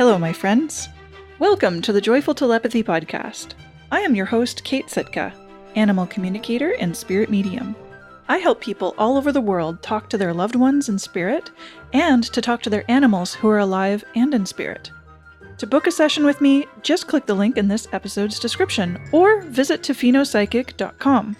Hello, my friends. Welcome to the Joyful Telepathy Podcast. I am your host, Kate Sitka, animal communicator and spirit medium. I help people all over the world talk to their loved ones in spirit and to talk to their animals who are alive and in spirit. To book a session with me, just click the link in this episode's description or visit tofinoPsychic.com.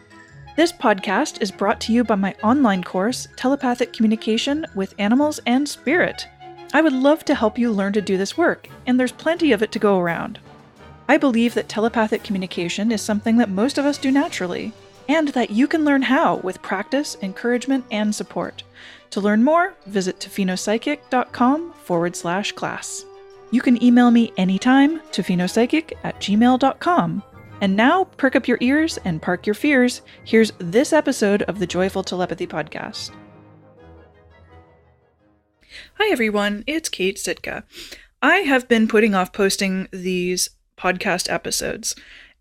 This podcast is brought to you by my online course, Telepathic Communication with Animals and Spirit. I would love to help you learn to do this work, and there's plenty of it to go around. I believe that telepathic communication is something that most of us do naturally, and that you can learn how with practice, encouragement, and support. To learn more, visit tofinoPsychic.com/class. You can email me anytime, tofinoPsychic@gmail.com. And now, perk up your ears and park your fears. Here's this episode of the Joyful Telepathy Podcast. Hi everyone, it's Kate Sitka. I have been putting off posting these podcast episodes,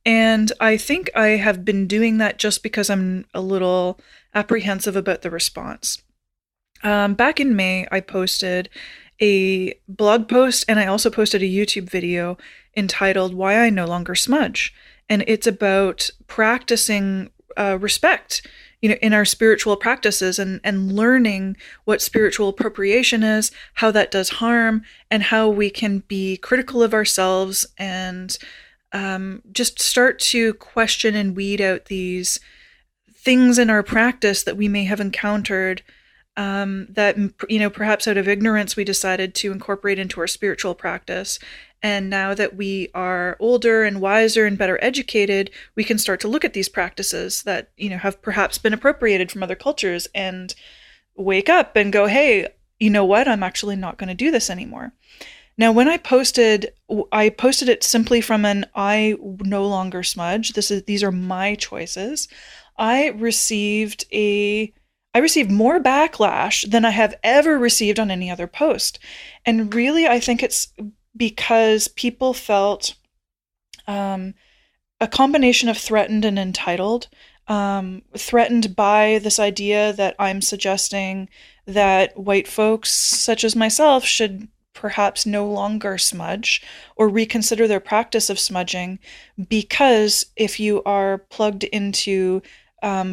and I think I have been doing that just because I'm a little apprehensive about the response. Back in May, I posted a blog post, and I also posted a YouTube video entitled Why I No Longer Smudge, and it's about practicing respect in our spiritual practices and learning what spiritual appropriation is, how that does harm, and how we can be critical of ourselves and just start to question and weed out these things in our practice that we may have encountered that, perhaps out of ignorance we decided to incorporate into our spiritual practice. And now that we are older and wiser and better educated, we can start to look at these practices that, have perhaps been appropriated from other cultures and wake up and go, hey, you know what? I'm actually not going to do this anymore. Now, when I posted it simply from an I No Longer Smudge. These are my choices. I received more backlash than I have ever received on any other post. And really, I think it's because people felt a combination of threatened and entitled, threatened by this idea that I'm suggesting that white folks such as myself should perhaps no longer smudge or reconsider their practice of smudging, because if you are plugged into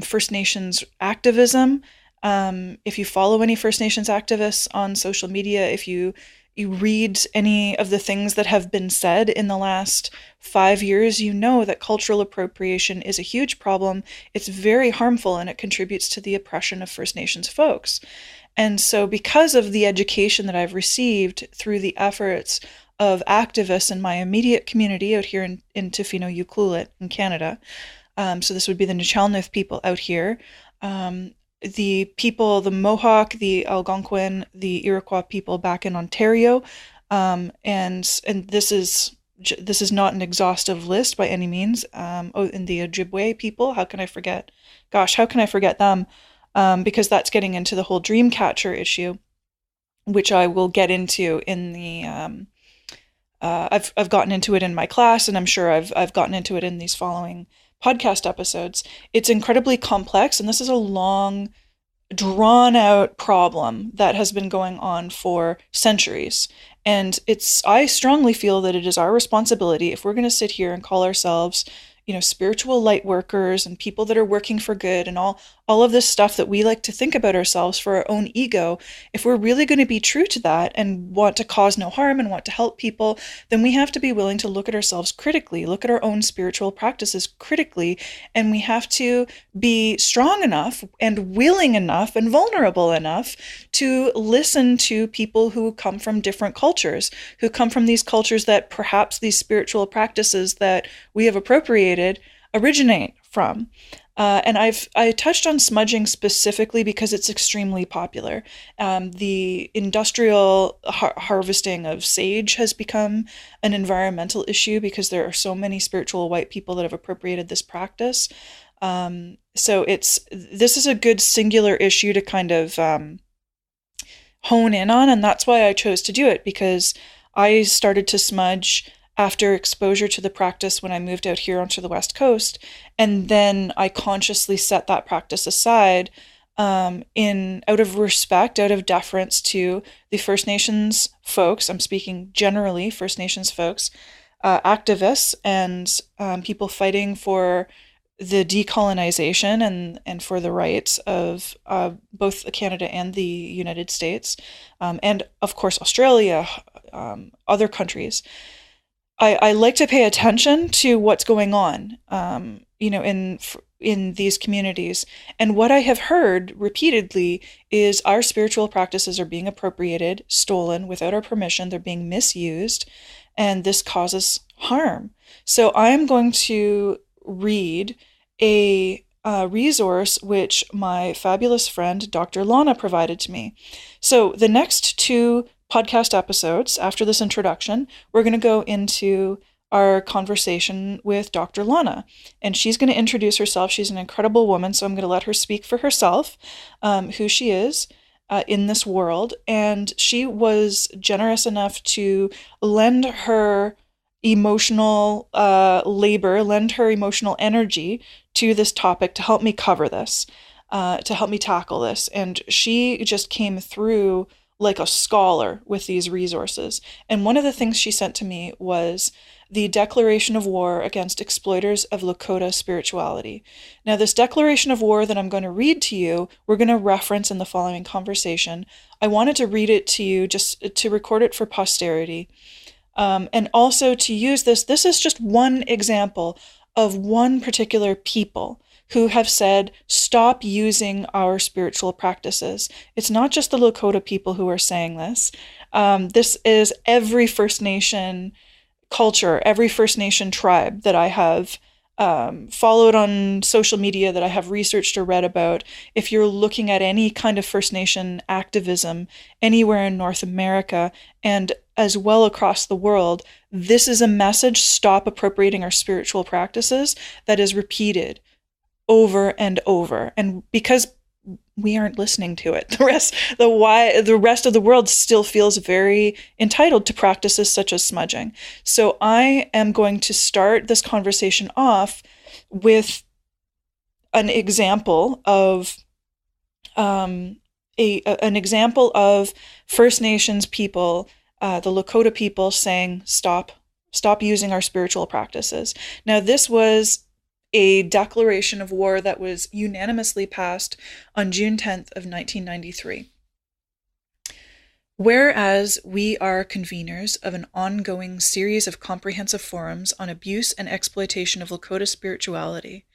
First Nations activism, if you follow any First Nations activists on social media, if you read any of the things that have been said in the last 5 years, you know that cultural appropriation is a huge problem. It's very harmful, and it contributes to the oppression of First Nations folks. And so because of the education that I've received through the efforts of activists in my immediate community out here in Tofino, Ucluelet in Canada, so this would be the Nuu-chah-nulth people out here, the people, the Mohawk, the Algonquin, the Iroquois people back in Ontario, and this is not an exhaustive list by any means. And the Ojibwe people, how can I forget them? Because that's getting into the whole dream catcher issue, which I will get into in the. I've gotten into it in my class, and I'm sure I've gotten into it in these following podcast episodes. It's incredibly complex, and this is a long, drawn-out problem that has been going on for centuries. And I strongly feel that it is our responsibility, if we're going to sit here and call ourselves, spiritual light workers and people that are working for good and all of this stuff that we like to think about ourselves for our own ego, if we're really going to be true to that and want to cause no harm and want to help people, then we have to be willing to look at ourselves critically, look at our own spiritual practices critically, and we have to be strong enough and willing enough and vulnerable enough to listen to people who come from different cultures, who come from these cultures that perhaps these spiritual practices that we have appropriated originate from. And I touched on smudging specifically because it's extremely popular. The industrial harvesting of sage has become an environmental issue because there are so many spiritual white people that have appropriated this practice. So this is a good singular issue to kind of hone in on, and that's why I chose to do it, because I started to smudge after exposure to the practice when I moved out here onto the West Coast, and then I consciously set that practice aside in out of respect, out of deference to the First Nations folks. I'm speaking generally First Nations folks, activists, and people fighting for the decolonization and for the rights of both Canada and the United States, and of course Australia, other countries. I like to pay attention to what's going on, in these communities. And what I have heard repeatedly is our spiritual practices are being appropriated, stolen without our permission. They're being misused, and this causes harm. So I'm going to read a resource which my fabulous friend Dr. Lana provided to me. So the next two podcast episodes after this introduction, we're going to go into our conversation with Dr. Lana, and she's going to introduce herself. She's an incredible woman, so I'm going to let her speak for herself, who she is in this world. And she was generous enough to lend her emotional labor, lend her emotional energy to this topic to help me cover this, to help me tackle this. And she just came through like a scholar with these resources. And one of the things she sent to me was the declaration of war against exploiters of Lakota spirituality. Now, this declaration of war that I'm going to read to you, we're going to reference in the following conversation. I wanted to read it to you just to record it for posterity. And also to use this is just one example of one particular people who have said, stop using our spiritual practices. It's not just the Lakota people who are saying this. This is every First Nation culture, every First Nation tribe that I have followed on social media, that I have researched or read about. If you're looking at any kind of First Nation activism anywhere in North America and as well across the world, this is a message: stop appropriating our spiritual practices, that is repeated over and over. And because we aren't listening to it, the rest of the world still feels very entitled to practices such as smudging. So I am going to start this conversation off with an example of an example of First Nations people, the Lakota people, saying stop using our spiritual practices. Now, this was a declaration of war that was unanimously passed on June 10th of 1993. Whereas we are conveners of an ongoing series of comprehensive forums on abuse and exploitation of Lakota spirituality,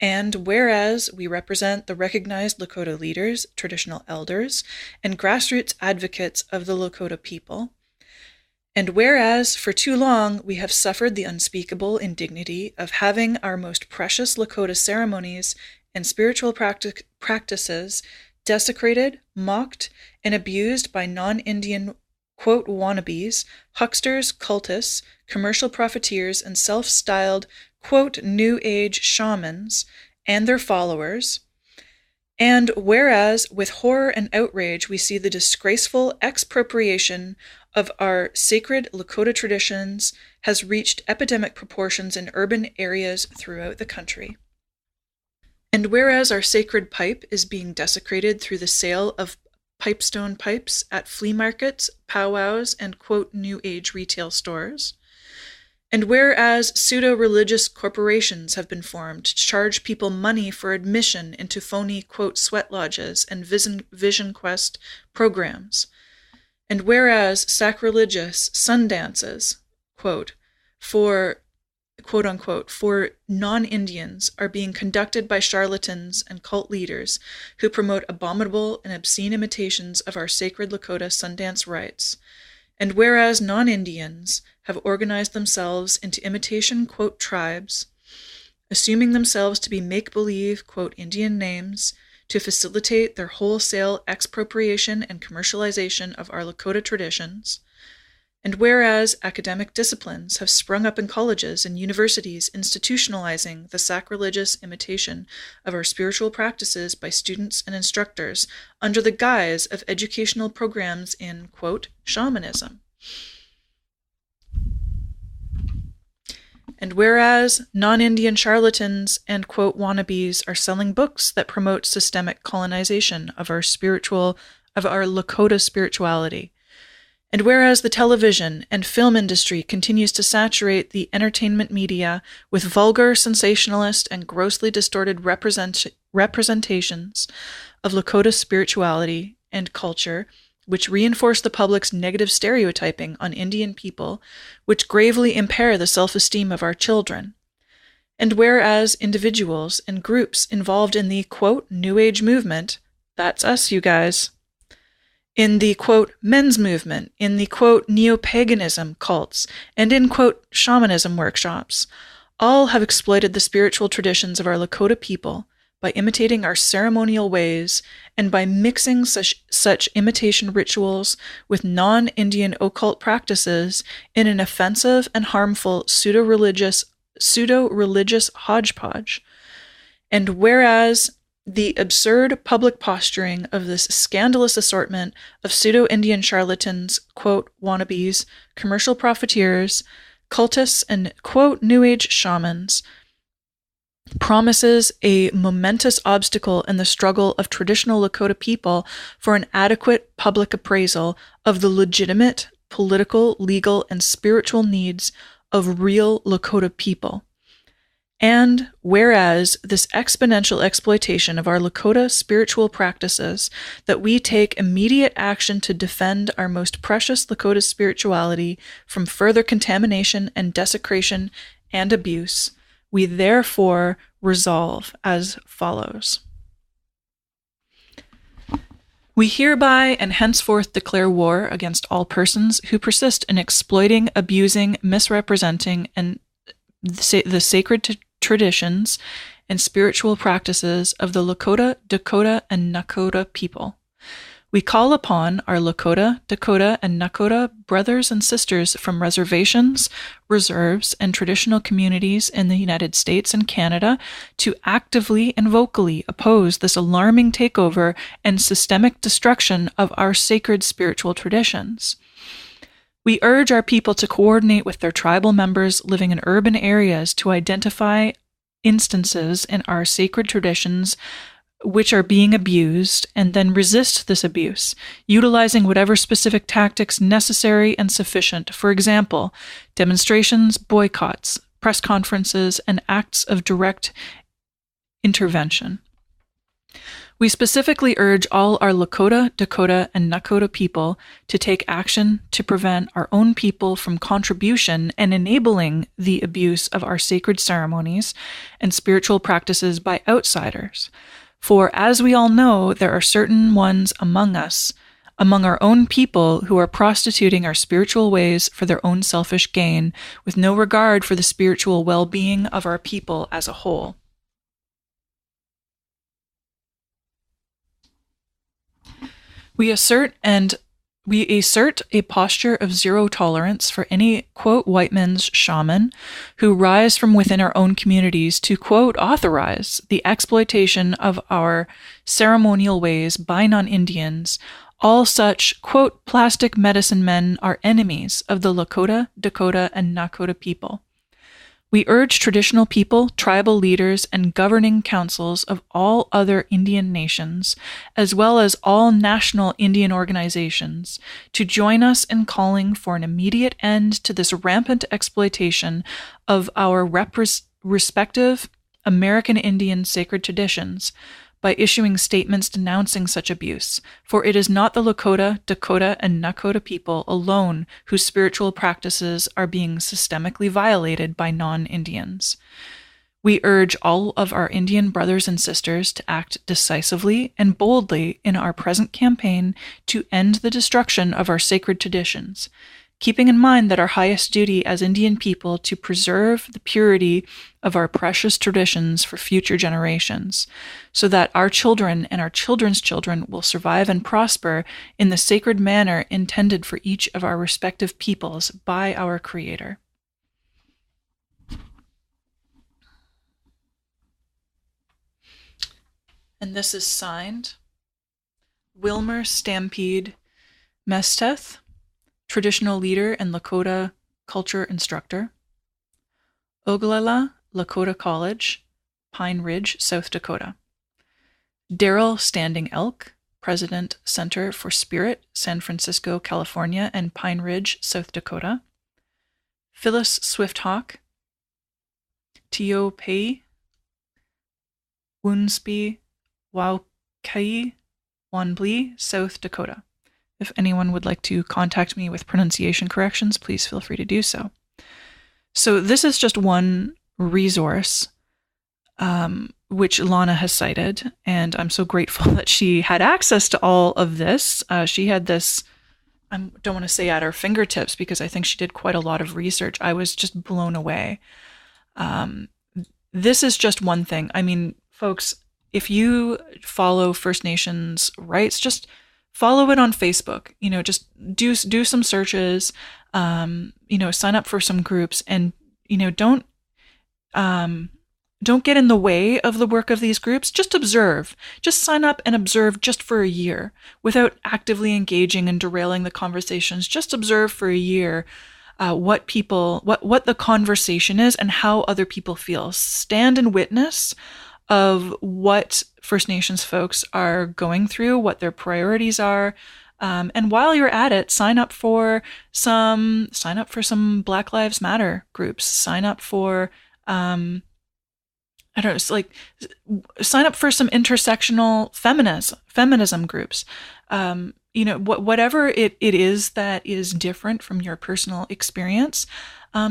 and whereas we represent the recognized Lakota leaders, traditional elders, and grassroots advocates of the Lakota people, and whereas for too long we have suffered the unspeakable indignity of having our most precious Lakota ceremonies and spiritual practices desecrated, mocked, and abused by non-Indian, quote, wannabes, hucksters, cultists, commercial profiteers, and self-styled, quote, New Age shamans and their followers, and whereas with horror and outrage we see the disgraceful expropriation of our sacred Lakota traditions has reached epidemic proportions in urban areas throughout the country. And whereas our sacred pipe is being desecrated through the sale of pipestone pipes at flea markets, powwows, and quote, New Age retail stores, and whereas pseudo-religious corporations have been formed to charge people money for admission into phony, quote, sweat lodges and Vision Quest programs, and whereas sacrilegious sun dances, quote unquote, for non-Indians are being conducted by charlatans and cult leaders who promote abominable and obscene imitations of our sacred Lakota Sundance rites, and whereas non-Indians have organized themselves into imitation, quote, tribes, assuming themselves to be make-believe, quote, Indian names, to facilitate their wholesale expropriation and commercialization of our Lakota traditions, and whereas academic disciplines have sprung up in colleges and universities institutionalizing the sacrilegious imitation of our spiritual practices by students and instructors under the guise of educational programs in, quote, shamanism. And whereas non-Indian charlatans and, quote, wannabes are selling books that promote systemic colonization of our Lakota spirituality, and whereas the television and film industry continues to saturate the entertainment media with vulgar, sensationalist, and grossly distorted representations of Lakota spirituality and culture, which reinforce the public's negative stereotyping on Indian people, which gravely impair the self-esteem of our children. And whereas individuals and groups involved in the, quote, New Age movement, that's us, you guys, in the, quote, men's movement, in the, quote, neo-paganism cults, and in, quote, shamanism workshops, all have exploited the spiritual traditions of our Lakota people by imitating our ceremonial ways and by mixing such imitation rituals with non-Indian occult practices in an offensive and harmful pseudo-religious hodgepodge. And whereas the absurd public posturing of this scandalous assortment of pseudo-Indian charlatans, quote, wannabes, commercial profiteers, cultists, and, quote, New Age shamans promises a momentous obstacle in the struggle of traditional Lakota people for an adequate public appraisal of the legitimate political, legal, and spiritual needs of real Lakota people. And whereas this exponential exploitation of our Lakota spiritual practices, that we take immediate action to defend our most precious Lakota spirituality from further contamination and desecration and abuse, we therefore resolve as follows. We hereby and henceforth declare war against all persons who persist in exploiting, abusing, misrepresenting, and the sacred traditions and spiritual practices of the Lakota, Dakota, and Nakota people. We call upon our Lakota, Dakota, and Nakota brothers and sisters from reservations, reserves, and traditional communities in the United States and Canada to actively and vocally oppose this alarming takeover and systemic destruction of our sacred spiritual traditions. We urge our people to coordinate with their tribal members living in urban areas to identify instances in our sacred traditions which are being abused, and then resist this abuse, utilizing whatever specific tactics necessary and sufficient. For example, demonstrations, boycotts, press conferences, and acts of direct intervention. We specifically urge all our Lakota, Dakota, and Nakota people to take action to prevent our own people from contribution and enabling the abuse of our sacred ceremonies and spiritual practices by outsiders. For as we all know, there are certain ones among us, among our own people, who are prostituting our spiritual ways for their own selfish gain, with no regard for the spiritual well-being of our people as a whole. We assert a posture of zero tolerance for any, quote, white men's shaman who rise from within our own communities to, quote, authorize the exploitation of our ceremonial ways by non-Indians. All such, quote, plastic medicine men are enemies of the Lakota, Dakota, and Nakota people. We urge traditional people, tribal leaders, and governing councils of all other Indian nations, as well as all national Indian organizations, to join us in calling for an immediate end to this rampant exploitation of our respective American Indian sacred traditions by issuing statements denouncing such abuse, for it is not the Lakota, Dakota, and Nakota people alone whose spiritual practices are being systemically violated by non-Indians. We urge all of our Indian brothers and sisters to act decisively and boldly in our present campaign to end the destruction of our sacred traditions, keeping in mind that our highest duty as Indian people to preserve the purity of our precious traditions for future generations, so that our children and our children's children will survive and prosper in the sacred manner intended for each of our respective peoples by our Creator. And this is signed Wilmer Stampede Mesteth, traditional leader and Lakota culture instructor. Oglala Lakota College, Pine Ridge, South Dakota. Daryl Standing Elk, President, Center for Spirit, San Francisco, California, and Pine Ridge, South Dakota. Phyllis Swifthawk, Teopei, Woonsby, Waukai, Wanblee, South Dakota. If anyone would like to contact me with pronunciation corrections, please feel free to do so. So this is just one resource which Lana has cited, and I'm so grateful that she had access to all of this. She had this, I don't want to say at her fingertips, because I think she did quite a lot of research. I was just blown away. This is just one thing. I mean, folks, if you follow First Nations rights, just follow it on Facebook. Just do some searches. Sign up for some groups, and don't get in the way of the work of these groups. Just observe. Just sign up and observe just for a year without actively engaging and derailing the conversations. Just observe for a year what the conversation is and how other people feel. Stand and witness of what First Nations folks are going through, what their priorities are. And while you're at it, sign up for some Black Lives Matter groups. Sign up for sign up for some intersectional feminism groups. Whatever it is that is different from your personal experience,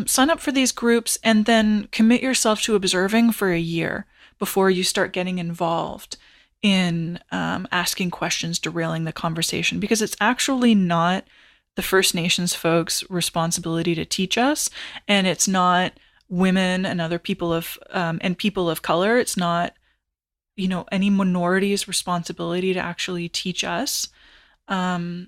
sign up for these groups and then commit yourself to observing for a year before you start getting involved in asking questions, derailing the conversation, because it's actually not the First Nations folks' responsibility to teach us, and it's not women and other people of color. It's not, any minority's responsibility to actually teach us, why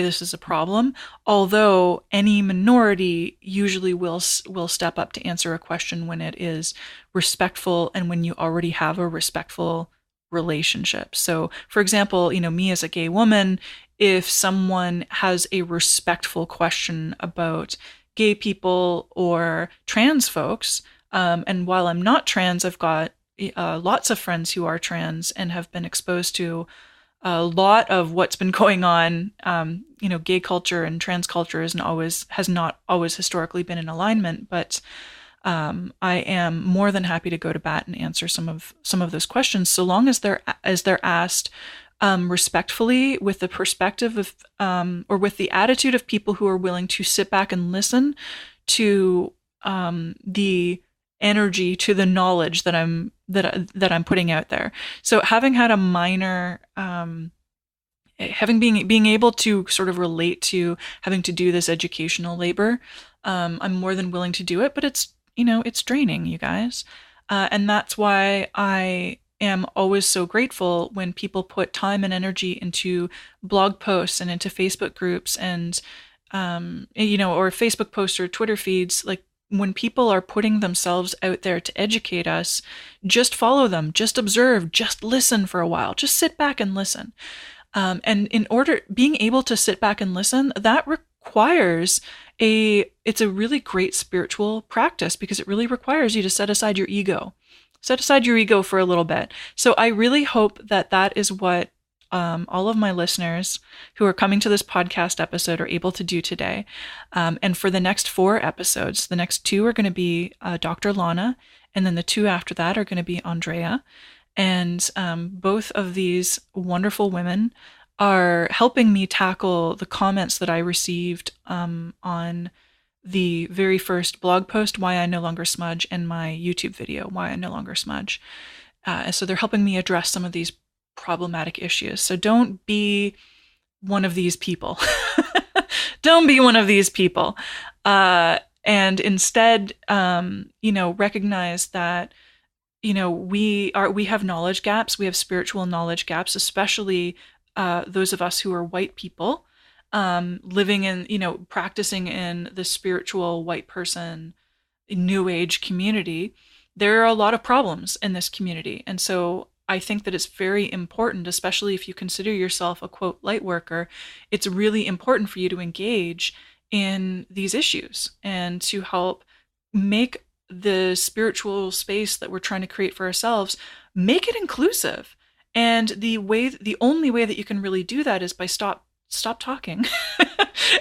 this is a problem. Although any minority usually will step up to answer a question when it is respectful and when you already have a respectful relationship. So, for example, me as a gay woman, if someone has a respectful question about gay people or trans folks, and while I'm not trans, I've got lots of friends who are trans and have been exposed to a lot of what's been going on. Gay culture and trans culture has not always historically been in alignment, but I am more than happy to go to bat and answer some of those questions, so long as they're asked respectfully, with the perspective of or with the attitude of people who are willing to sit back and listen to the energy, to the knowledge that I'm putting out there. So having had a minor being able to sort of relate to having to do this educational labor, I'm more than willing to do it, but it's draining, you guys. And that's why I am always so grateful when people put time and energy into blog posts and into Facebook groups and, or Facebook posts or Twitter feeds. Like, when people are putting themselves out there to educate us, just follow them, just observe, just listen for a while, just sit back and listen. And being able to sit back and listen, that requires it's a really great spiritual practice, because it really requires you to set aside your ego. Set aside your ego for a little bit. So I really hope that is what all of my listeners who are coming to this podcast episode are able to do today. And for the next 4 episodes, the next 2 are going to be Dr. Lana, and then the 2 after that are going to be Andrea. And both of these wonderful women are helping me tackle the comments that I received on the very first blog post, Why I No Longer Smudge, and my YouTube video, Why I No Longer Smudge. So they're helping me address some of these problematic issues. So don't be one of these people. Don't be one of these people. And instead, recognize that, we have knowledge gaps. We have spiritual knowledge gaps, especially those of us who are white people, living in, practicing in the spiritual white person, new age community. There are a lot of problems in this community. And so I think that it's very important, especially if you consider yourself a quote light worker, it's really important for you to engage in these issues and to help make the spiritual space that we're trying to create for ourselves, make it inclusive. And the only way that you can really do that is by stop talking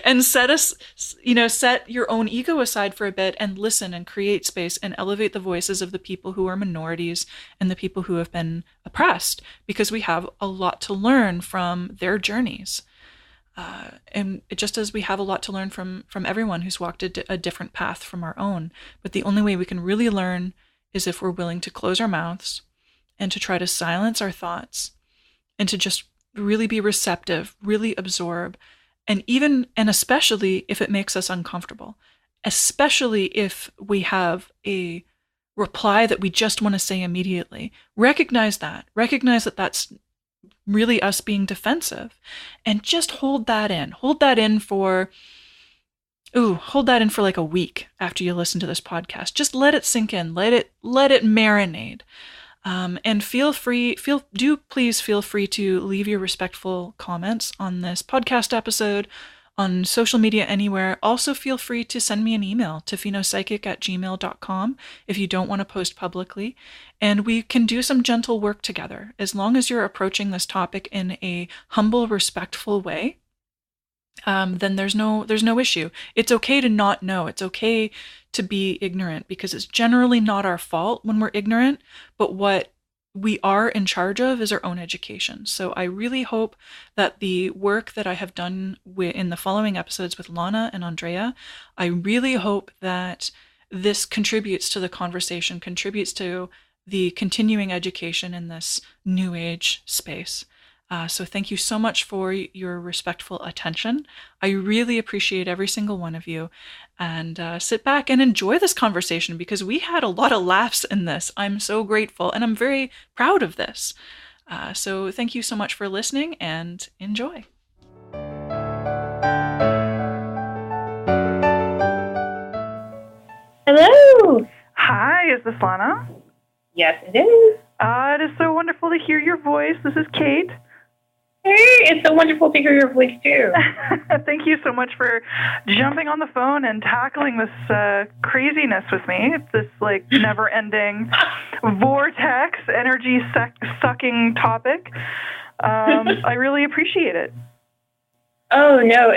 and set your own ego aside for a bit and listen and create space and elevate the voices of the people who are minorities and the people who have been oppressed, because we have a lot to learn from their journeys. And just as we have a lot to learn from everyone who's walked a different path from our own. But the only way we can really learn is if we're willing to close our mouths and to try to silence our thoughts and to just really be receptive, really absorb, and especially if it makes us uncomfortable, especially if we have a reply that we just want to say immediately. Recognize that that's really us being defensive, and just hold that in for like a week after you listen to this podcast. Just let it sink in, let it marinate. And please feel free to leave your respectful comments on this podcast episode, on social media, anywhere. Also, feel free to send me an email to phenopsychic@gmail.com if you don't want to post publicly. And we can do some gentle work together, as long as you're approaching this topic in a humble, respectful way. Then there's no issue. It's okay to not know. It's okay to be ignorant, because it's generally not our fault when we're ignorant, but what we are in charge of is our own education. So I really hope that the work that I have done in the following episodes with Lana and Andrea, I really hope that this contributes to the conversation, contributes to the continuing education in this new age space. So thank you so much for your respectful attention. I really appreciate every single one of you. And sit back and enjoy this conversation, because we had a lot of laughs in this. I'm so grateful, and I'm very proud of this. So thank you so much for listening, and enjoy. Hello. Hi, is this Lana? Yes, it is. It is so wonderful to hear your voice. This is Kate. Hey, it's so wonderful to hear your voice, too. Thank you so much for jumping on the phone and tackling this craziness with me. It's this, never-ending vortex, energy-sucking topic. I really appreciate it. Oh, no,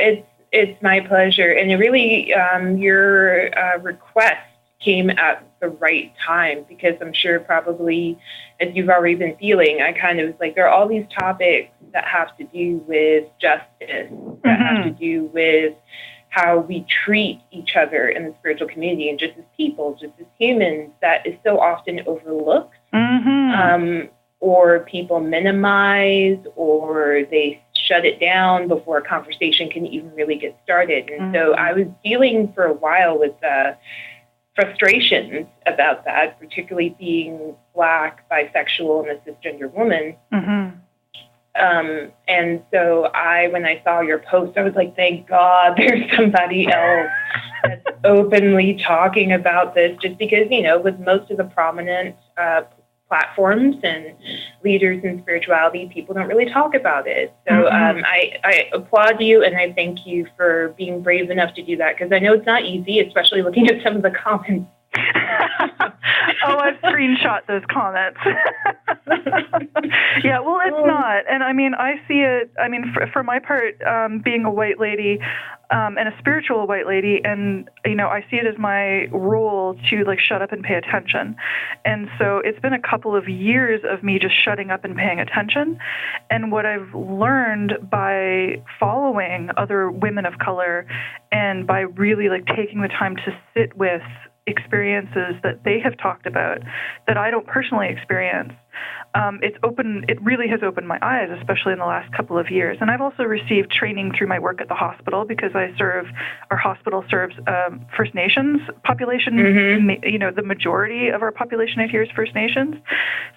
it's my pleasure. And it really, your request came at the right time, because I'm sure probably, as you've already been feeling, I kind of was like, there are all these topics that have to do with justice, that have to do with how we treat each other in the spiritual community, and just as people, just as humans, that is so often overlooked, or people minimize, or they shut it down before a conversation can even really get started. And so I was dealing for a while with frustrations about that, particularly being Black, bisexual, and a cisgender woman. And so when I saw your post, I was like, thank God there's somebody else that's openly talking about this, just because, with most of the prominent platforms and leaders in spirituality, people don't really talk about it. So I applaud you, and I thank you for being brave enough to do that, because I know it's not easy, especially looking at some of the comments. I've screenshot those comments. Yeah, well, it's not. And I mean, I see it, for my part, being a white lady, and a spiritual white lady, and, I see it as my role to, shut up and pay attention. And so it's been a couple of years of me just shutting up and paying attention. And what I've learned by following other women of color, and by really, taking the time to sit with experiences that they have talked about that I don't personally experience, it really has opened my eyes, especially in the last couple of years. And I've also received training through my work at the hospital, because our hospital serves First Nations population. The majority of our population out here is First Nations.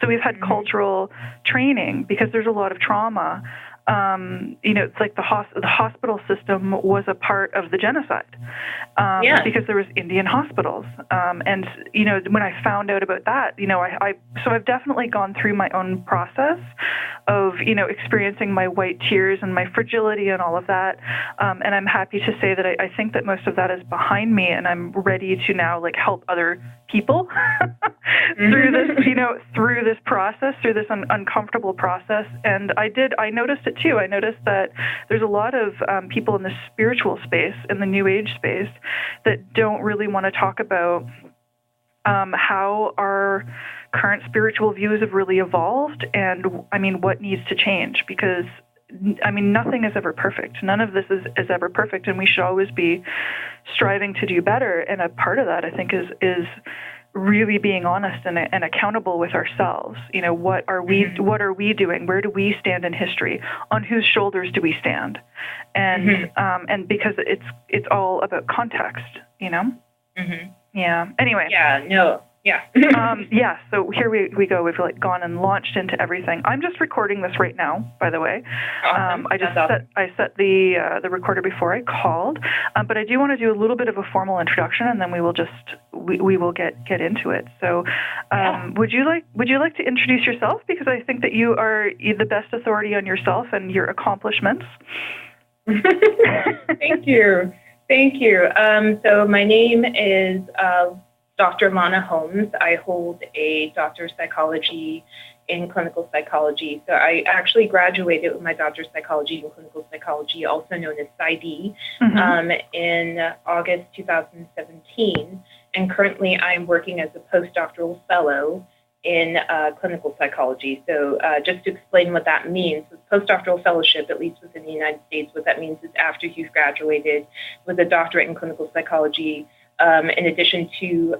So we've had cultural training, because there's a lot of trauma it's like the hospital system was a part of the genocide, because there was Indian hospitals. And, when I found out about that, so I've definitely gone through my own process of, experiencing my white tears and my fragility and all of that. And I'm happy to say that I think that most of that is behind me, and I'm ready to now help other people through this process, through this uncomfortable process. And I noticed it too. I noticed that there's a lot of people in the spiritual space, in the New Age space, that don't really want to talk about how our current spiritual views have really evolved, and what needs to change, because nothing is ever perfect. None of this is ever perfect, and we should always be striving to do better. And a part of that, I think, is really being honest and accountable with ourselves. What are we doing? Where do we stand in history? On whose shoulders do we stand? And and because it's all about context, Yeah. Anyway. Yeah. No. Yeah. So here we go. We've gone and launched into everything. I'm just recording this right now, by the way. Awesome. I set the recorder before I called, but I do want to do a little bit of a formal introduction, and then we will get into it. So, would you like to introduce yourself, because I think that you are the best authority on yourself and your accomplishments. Thank you. So my name is Dr. Lana Holmes. I hold a Doctor's of Psychology in Clinical Psychology. So I actually graduated with my Doctor's of Psychology in Clinical Psychology, also known as Psy.D, in August 2017. And currently I'm working as a Post-Doctoral Fellow in clinical psychology. So just to explain what that means, with Post-Doctoral Fellowship, at least within the United States, what that means is after you've graduated with a doctorate in clinical psychology, in addition to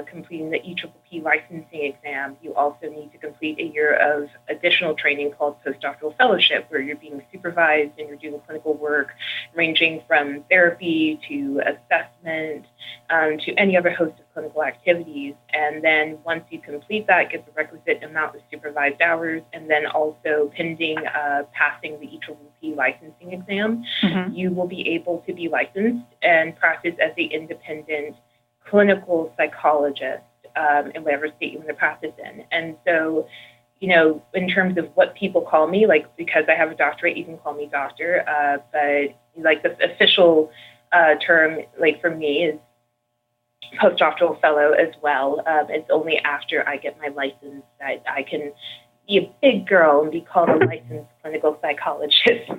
completing the EPPP licensing exam, you also need to complete a year of additional training called Post-Doctoral Fellowship, where you're being supervised and you're doing clinical work ranging from therapy to assessment to any other host of clinical activities. And then once you complete that, get the requisite amount of supervised hours, and then also pending passing the EPPP licensing exam, you will be able to be licensed and practice as an independent clinical psychologist in whatever state you want to practice in. And so, in terms of what people call me, because I have a doctorate, you can call me doctor, but the official term, for me, is Post-Doctoral Fellow as well. It's only after I get my license that I can be a big girl and be called a licensed clinical psychologist.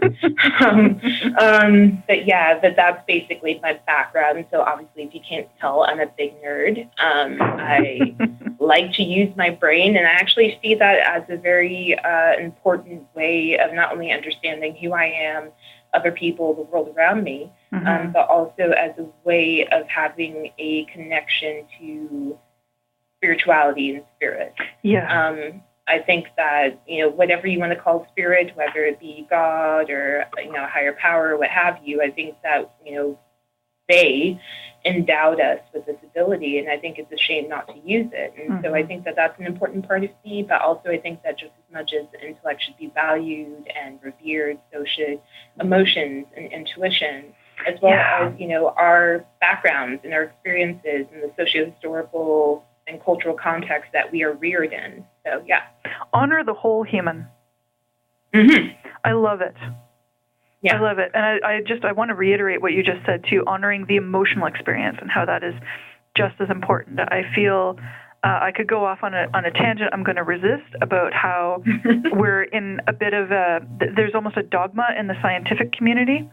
But that's basically my background. So obviously, if you can't tell, I'm a big nerd. I like to use my brain, and I actually see that as a very important way of not only understanding who I am, other people, the world around me, but also as a way of having a connection to spirituality and spirit. Yeah. I think that, whatever you want to call spirit, whether it be God or, higher power, what have you, I think that, they endowed us with this ability, and I think it's a shame not to use it. And so I think that that's an important part of me, but also I think that just as much as the intellect should be valued and revered, so should emotions and intuition, as well as, our backgrounds and our experiences and the socio-historical and cultural context that we are reared in. So, honor the whole human. I love it. Yeah. I love it. And I want to reiterate what you just said too, honoring the emotional experience and how that is just as important. I feel I could go off on a tangent. I'm going to resist about how we're in a bit of there's almost a dogma in the scientific community.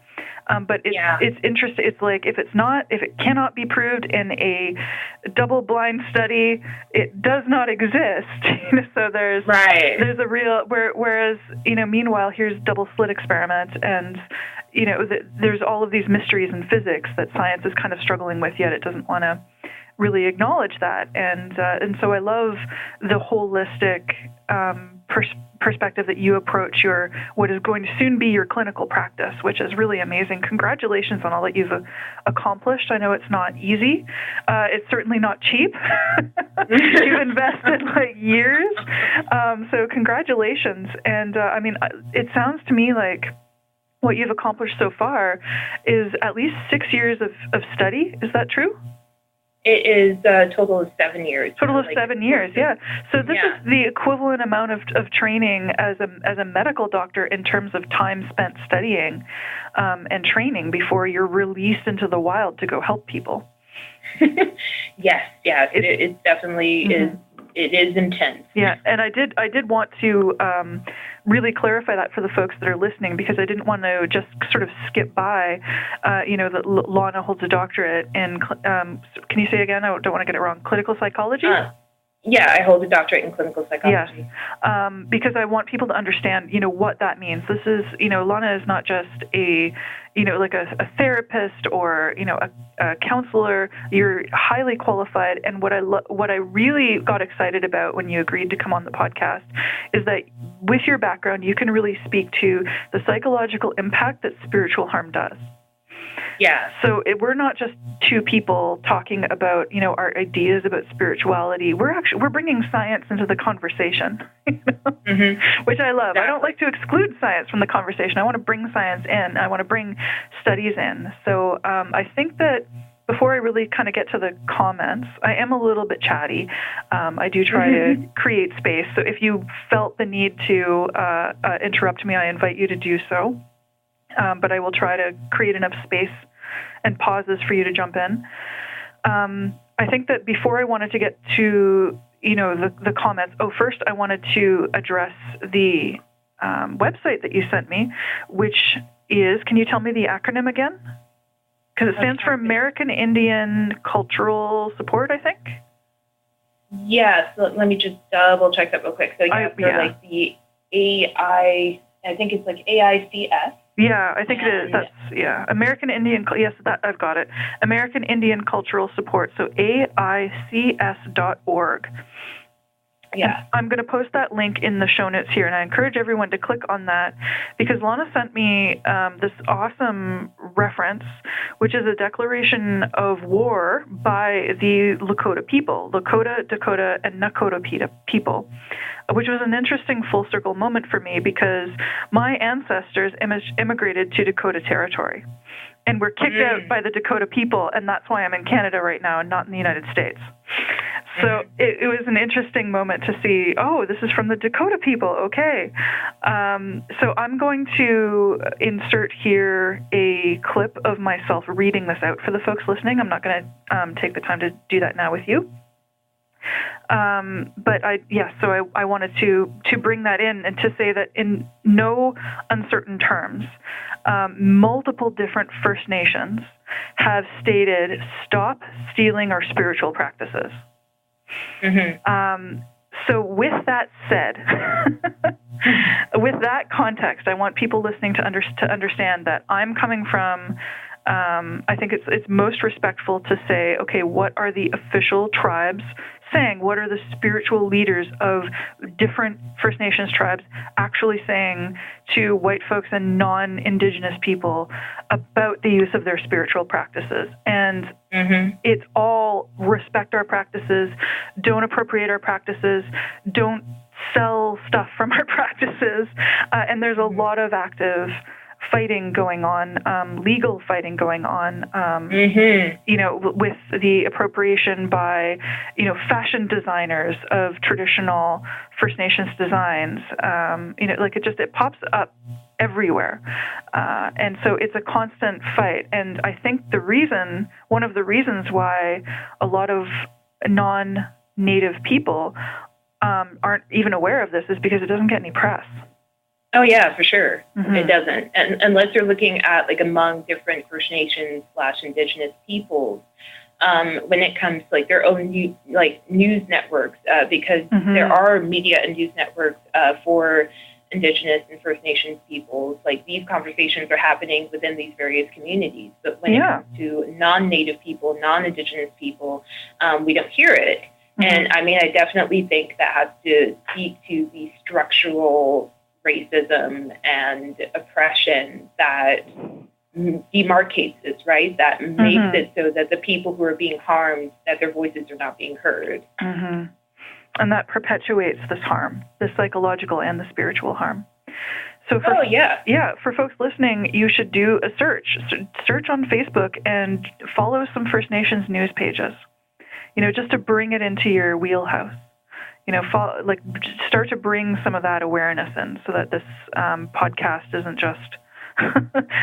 But it's interesting. It's like if it cannot be proved in a double-blind study, it does not exist. So there's a real whereas meanwhile here's double-slit experiment, and there's all of these mysteries in physics that science is kind of struggling with, yet it doesn't want to really acknowledge that. And so I love the holistic perspective that you approach what is going to soon be your clinical practice, which is really amazing. Congratulations on all that you've accomplished. I know it's not easy. It's certainly not cheap. You've invested like years. So congratulations. And I mean, it sounds to me like what you've accomplished so far is at least 6 years of study. Is that true? It is a total of 7 years. Total of 7 years, yeah. So this is the equivalent amount of training as a medical doctor in terms of time spent studying and training before you're released into the wild to go help people. Yes. It definitely is. It is intense. Yeah, and I did want to really clarify that for the folks that are listening, because I didn't want to just sort of skip by, that Lana holds a doctorate in, can you say again? I don't want to get it wrong. Clinical psychology? Yeah, I hold a doctorate in clinical psychology. Yes, because I want people to understand, what that means. This is, Lana is not just a therapist or, a counselor. You're highly qualified. And what I really got excited about when you agreed to come on the podcast is that with your background, you can really speak to the psychological impact that spiritual harm does. Yeah. So we're not just two people talking about, our ideas about spirituality. We're bringing science into the conversation, which I love. Exactly. I don't like to exclude science from the conversation. I want to bring science in. I want to bring studies in. So I think that before I really kind of get to the comments, I am a little bit chatty. I do try to create space. So if you felt the need to interrupt me, I invite you to do so. But I will try to create enough space and pauses for you to jump in. I think that before I wanted to get to, the comments, first I wanted to address the website that you sent me, which is, can you tell me the acronym again? Because it stands for American Indian Cultural Support, I think. Yeah, so let me just double check that real quick. So like the AI, I think it's like AICS. Yeah, I think it is. American Indian, yes, that I've got it. American Indian Cultural Support, so AICS.org. Yeah. And I'm going to post that link in the show notes here, and I encourage everyone to click on that, because Lana sent me this awesome reference, which is a declaration of war by the Lakota people, Lakota, Dakota, and Nakota people, which was an interesting full circle moment for me, because my ancestors immigrated to Dakota Territory and were kicked out by the Dakota people, and that's why I'm in Canada right now and not in the United States. So it was an interesting moment to see, this is from the Dakota people, okay. So I'm going to insert here a clip of myself reading this out for the folks listening. I'm not going to take the time to do that now with you. But I wanted to bring that in and to say that in no uncertain terms, multiple different First Nations have stated, stop stealing our spiritual practices. So with that said, with that context, I want people listening to understand that I'm coming from, I think it's most respectful to say, okay, what are the official tribes saying? What are the spiritual leaders of different First Nations tribes actually saying to white folks and non-Indigenous people about the use of their spiritual practices? And it's all respect our practices, don't appropriate our practices, don't sell stuff from our practices. And there's a lot of active fighting going on, legal fighting going on, with the appropriation by, fashion designers of traditional First Nations designs. It pops up everywhere. And so it's a constant fight. And I think one of the reasons why a lot of non-Native people aren't even aware of this is because it doesn't get any press. Oh, yeah, for sure. It doesn't. And unless you're looking at among different First Nations / Indigenous peoples, when it comes to their own news networks, because there are media and news networks for Indigenous and First Nations peoples. These conversations are happening within these various communities. But when it comes to non-Native people, non-Indigenous people, we don't hear it. And I mean, I definitely think that has to speak to the structural racism and oppression that demarcates this, right? That makes it so that the people who are being harmed, that their voices are not being heard. And that perpetuates this harm, the psychological and the spiritual harm. So for folks listening, you should do a search on Facebook and follow some First Nations news pages, just to bring it into your wheelhouse. Start to bring some of that awareness in, so that this podcast isn't just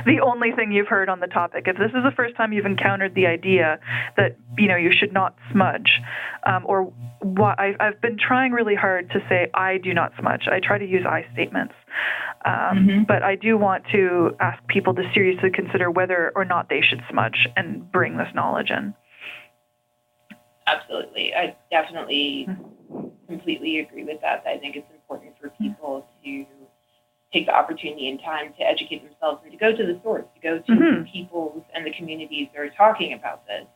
the only thing you've heard on the topic. If this is the first time you've encountered the idea that, you should not smudge, I've been trying really hard to say, I do not smudge. I try to use I statements. But I do want to ask people to seriously consider whether or not they should smudge and bring this knowledge in. Absolutely. I definitely completely agree with that. I think it's important for people to take the opportunity and time to educate themselves and to go to the source, to go to the peoples and the communities that are talking about this.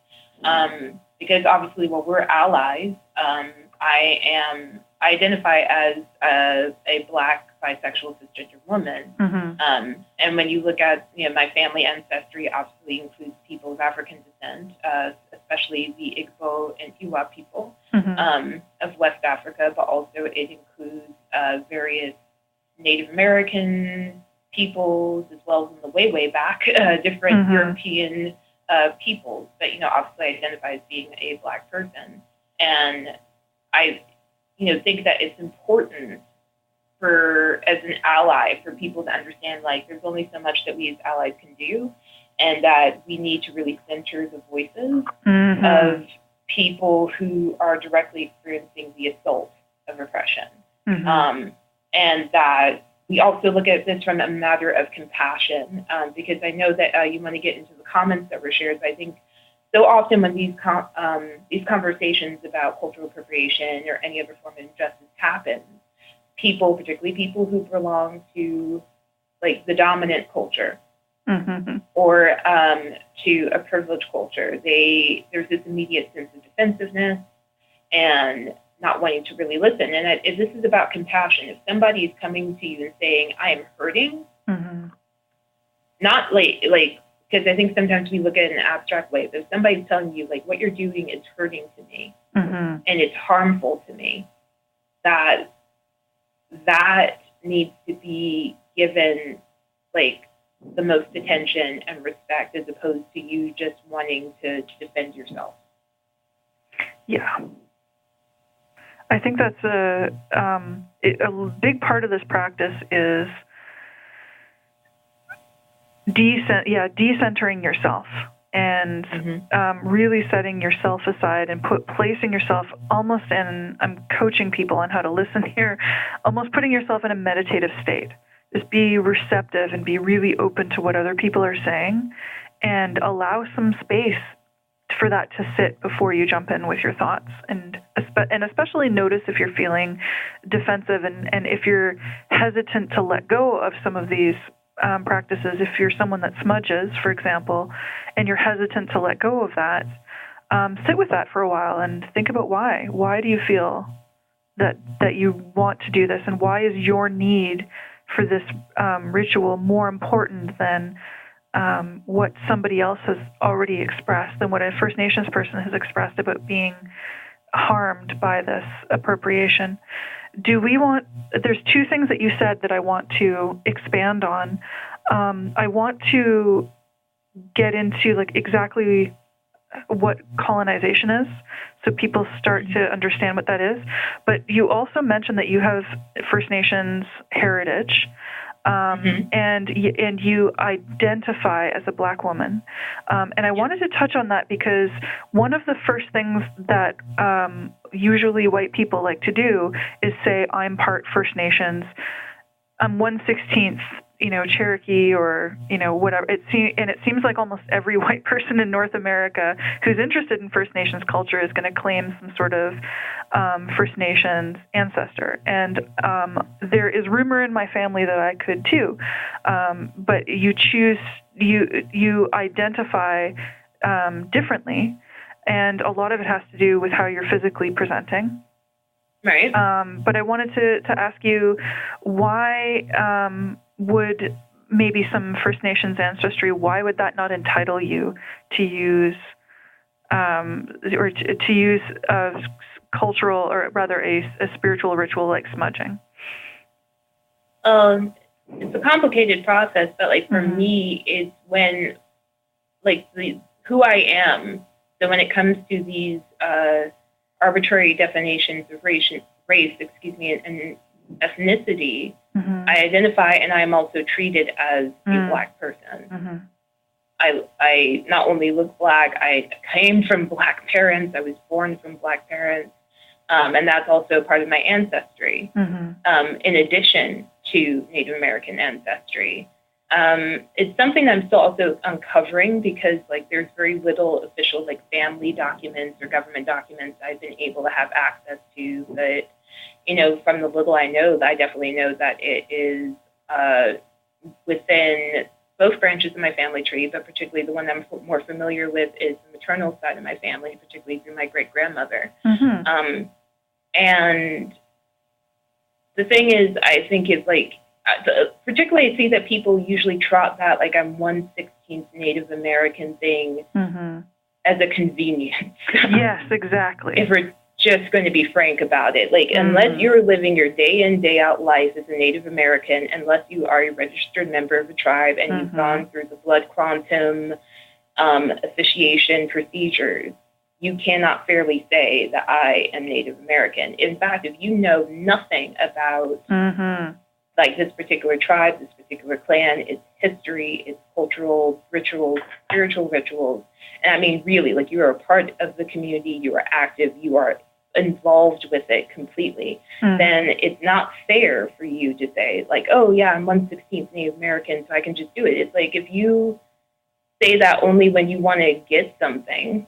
Because obviously, while we're allies, I identify as a Black bisexual cisgender woman. And when you look at my family ancestry, obviously includes people of African descent, especially the Igbo and Iwa people of West Africa, but also it includes various Native American peoples, as well as in the way back, different European peoples. But obviously I identify as being a Black person, and I think that it's important as an ally, for people to understand, like, there's only so much that we as allies can do, and that we need to really center the voices of people who are directly experiencing the assault of oppression. And that we also look at this from a matter of compassion, because I know that you want to get into the comments that were shared, but I think so often when these conversations about cultural appropriation or any other form of injustice happen, people, particularly people who belong to like the dominant culture or to a privileged culture, there's this immediate sense of defensiveness and not wanting to really listen. And if this is about compassion, if somebody is coming to you and saying, I am hurting, not like, because I think sometimes we look at it in an abstract way, but if somebody's telling you, like, what you're doing is hurting to me and it's harmful to me, that needs to be given, like, the most attention and respect, as opposed to you just wanting to defend yourself. Yeah. I think that's a big part of this practice is decentering yourself and really setting yourself aside and placing yourself almost in, I'm coaching people on how to listen here, almost putting yourself in a meditative state. Just be receptive and be really open to what other people are saying, and allow some space for that to sit before you jump in with your thoughts. And especially notice if you're feeling defensive and if you're hesitant to let go of some of these practices. If you're someone that smudges, for example, and you're hesitant to let go of that, sit with that for a while and think about why. Why do you feel that you want to do this, and why is your need for this ritual more important than what somebody else has already expressed, than what a First Nations person has expressed about being harmed by this appropriation? There's two things that you said that I want to expand on. I want to get into like exactly what colonization is, so people start to understand what that is. But you also mentioned that you have First Nations heritage, and you identify as a Black woman. And I wanted to touch on that because one of the first things that usually white people like to do is say, I'm part First Nations. I'm 1/16th, Cherokee, or, whatever. It seems like almost every white person in North America who's interested in First Nations culture is going to claim some sort of First Nations ancestor. And there is rumor in my family that I could too. But you identify differently. And a lot of it has to do with how you're physically presenting. Right. But I wanted to ask you, why would maybe some First Nations ancestry, why would that not entitle you to use to use a cultural, or rather a spiritual ritual like smudging? It's a complicated process, but like for me, it's when like who I am. So when it comes to these arbitrary definitions of race, and ethnicity, I identify and I am also treated as a Black person. I not only look Black, I came from Black parents, I was born from Black parents, and that's also part of my ancestry, in addition to Native American ancestry. It's something I'm still also uncovering because like there's very little official like family documents or government documents I've been able to have access to, but you know, from the little I know, I definitely know that it is within both branches of my family tree, but particularly the one I'm more familiar with is the maternal side of my family, particularly through my great-grandmother. And the thing is, I think is like, particularly I see that people usually trot that like I'm 1/16th Native American thing as a convenience. Yes, exactly. If we're just going to be frank about it, like unless you're living your day in, day out life as a Native American, unless you are a registered member of a tribe and you've gone through the blood quantum officiation procedures, you cannot fairly say that I am Native American. In fact, if you know nothing about like this particular tribe, this particular clan, its history, its cultural rituals, spiritual rituals, and I mean really, like you are a part of the community, you are active, you are involved with it completely, then it's not fair for you to say like, oh yeah, I'm 1/16th Native American, so I can just do it. It's like if you say that only when you want to get something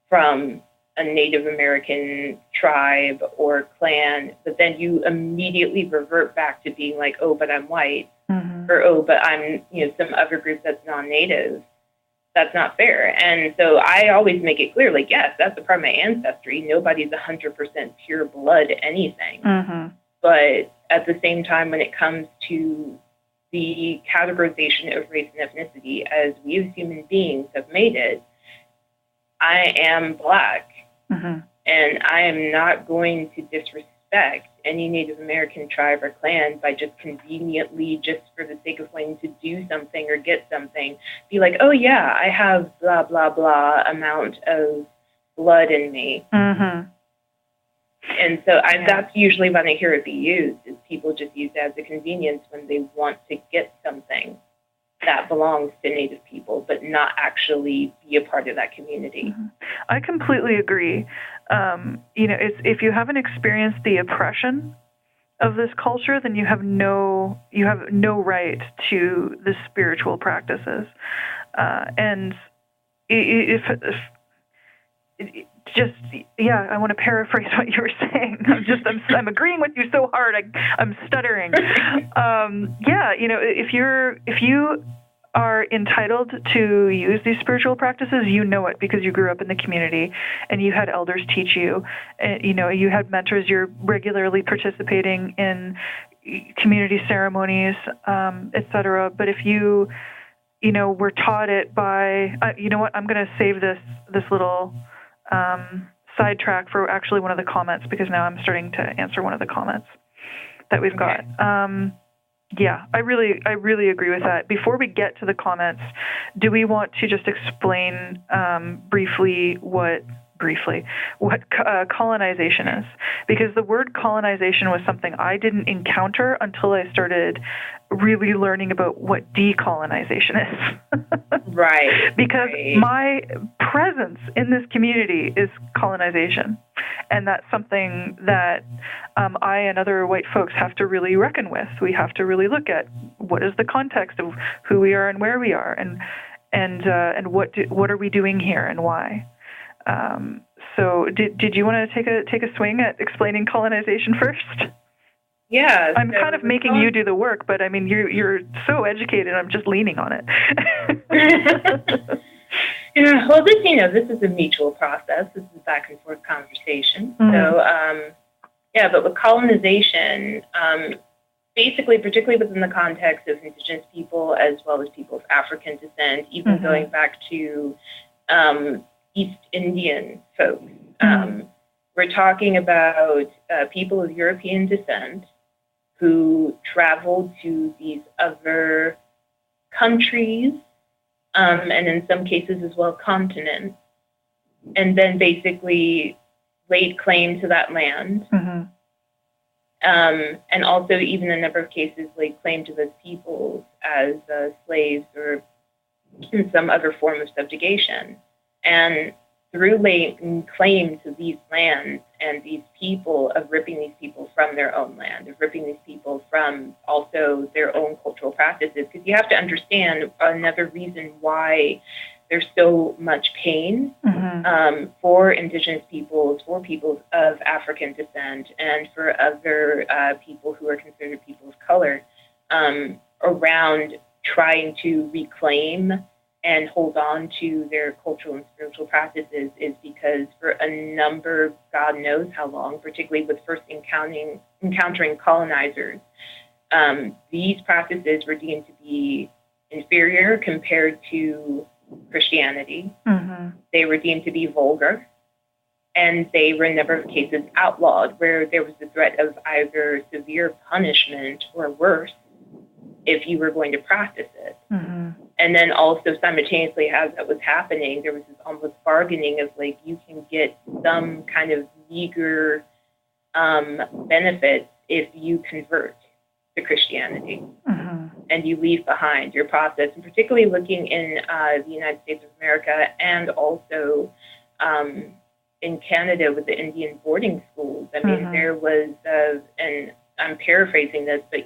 from a Native American tribe or clan, but then you immediately revert back to being like, oh, but I'm white, or oh, but I'm, you know, some other group that's non-Native. That's not fair. And so I always make it clear, like, yes, that's a part of my ancestry. Nobody's 100% pure blood anything. But at the same time, when it comes to the categorization of race and ethnicity as we as human beings have made it, I am Black. And I am not going to disrespect any Native American tribe or clan by just conveniently, just for the sake of wanting to do something or get something, be like, oh yeah, I have blah, blah, blah amount of blood in me. And so that's usually when I hear it be used, is people just use it as a convenience when they want to get something that belongs to Native people, but not actually be a part of that community. I completely agree. You know, if you haven't experienced the oppression of this culture, then you have no right to the spiritual practices. And I want to paraphrase what you were saying. I'm agreeing with you so hard. I'm stuttering. You know, if you are entitled to use these spiritual practices, you know it because you grew up in the community and you had elders teach you. You know, you had mentors. You're regularly participating in community ceremonies, etc. But if you were taught it by, you know what, I'm going to save this little sidetrack for actually one of the comments, because now I'm starting to answer one of the comments that we've got. Yeah, I really agree with that. Before we get to the comments, do we want to just explain briefly what colonization is? Because the word colonization was something I didn't encounter until I started really learning about what decolonization is. Right. Because my presence in this community is colonization. And that's something that I and other white folks have to really reckon with. We have to really look at what is the context of who we are and where we are, and what are we doing here and why. So did you want to take a swing at explaining colonization first? Yeah. I'm kind of making you do the work, but I mean, you're so educated, I'm just leaning on it. Yeah, Well, this is a mutual process. This is back and forth conversation. Mm-hmm. So, but with colonization, basically, particularly within the context of indigenous people as well as people of African descent, even going back to East Indian folks, we're talking about people of European descent who traveled to these other countries, and in some cases as well continents, and then basically laid claim to that land. And also, even in a number of cases, laid claim to those peoples as slaves or in some other form of subjugation. And through laying claim to these lands and these people, of ripping these people from their own land, of ripping these people from also their own cultural practices, because you have to understand another reason why there's so much pain for indigenous peoples, for peoples of African descent, and for other people who are considered people of color, around trying to reclaim and hold on to their cultural and spiritual practices, is because for a number, God knows how long, particularly with first encountering colonizers, these practices were deemed to be inferior compared to Christianity. They were deemed to be vulgar, and they were in a number of cases outlawed, where there was the threat of either severe punishment or worse if you were going to practice it. And then also simultaneously, as that was happening, there was this almost bargaining of like, you can get some kind of meager benefits if you convert to Christianity. And you leave behind your process, and particularly looking in the United States of America, and also in Canada with the Indian boarding schools. I mean, there was, and I'm paraphrasing this, but,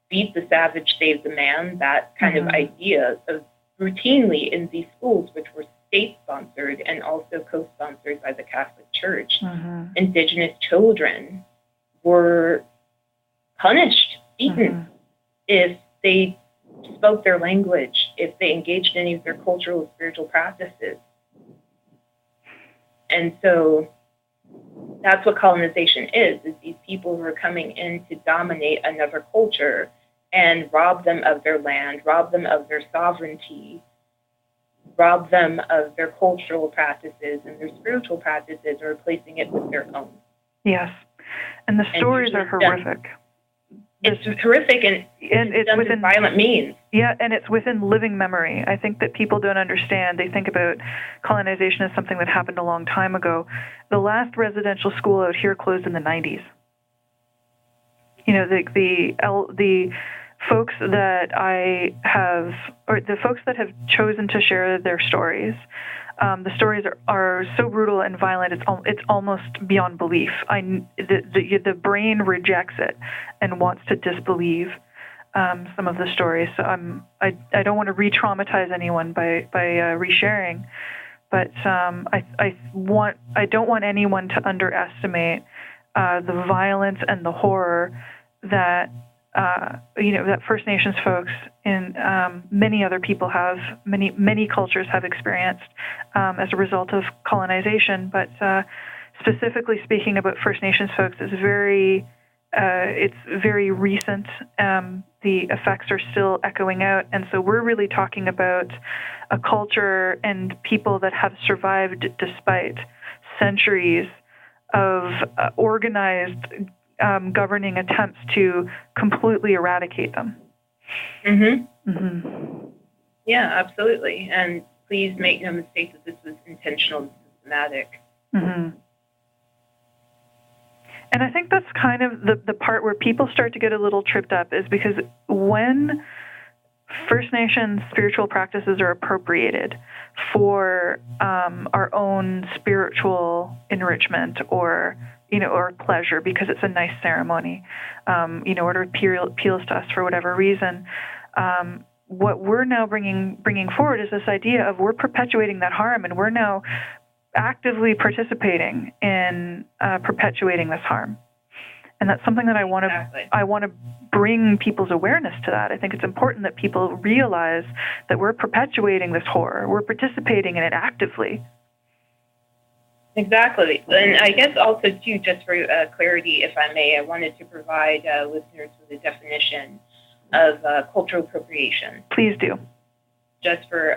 beat the savage, save the man, that kind of idea of routinely in these schools, which were state-sponsored and also co-sponsored by the Catholic Church, Indigenous children were punished, beaten, if they spoke their language, if they engaged in any of their cultural and spiritual practices. And so that's what colonization is these people who are coming in to dominate another culture and rob them of their land, rob them of their sovereignty, rob them of their cultural practices and their spiritual practices, or replacing it with their own. Yes. And the stories are horrific. It's horrific, and it's done within violent means. Yeah, and it's within living memory. I think that people don't understand. They think about colonization as something that happened a long time ago. The last residential school out here closed in the 90s. The folks that I have, or the folks that have chosen to share their stories, the stories are so brutal and violent. It's almost beyond belief. The brain rejects it and wants to disbelieve some of the stories. So I don't want to re-traumatize anyone by resharing, but I don't want anyone to underestimate the violence and the horror that that First Nations folks and many other people have, many cultures have experienced as a result of colonization. But specifically speaking about First Nations folks, it's very recent. The effects are still echoing out, and so we're really talking about a culture and people that have survived despite centuries of organized governing attempts to completely eradicate them. Yeah, absolutely. And please make no mistake that this was intentional and systematic. And I think that's kind of the part where people start to get a little tripped up, is because when First Nations spiritual practices are appropriated for our own spiritual enrichment or pleasure, because it's a nice ceremony, or it appeals to us for whatever reason. What we're now bringing forward is this idea of we're perpetuating that harm, and we're now actively participating in perpetuating this harm. And that's something that I want to bring people's awareness to that. I think it's important that people realize that we're perpetuating this horror. We're participating in it actively. Exactly. And I guess also, too, just for clarity, if I may, I wanted to provide listeners with a definition of cultural appropriation. Please do. Just for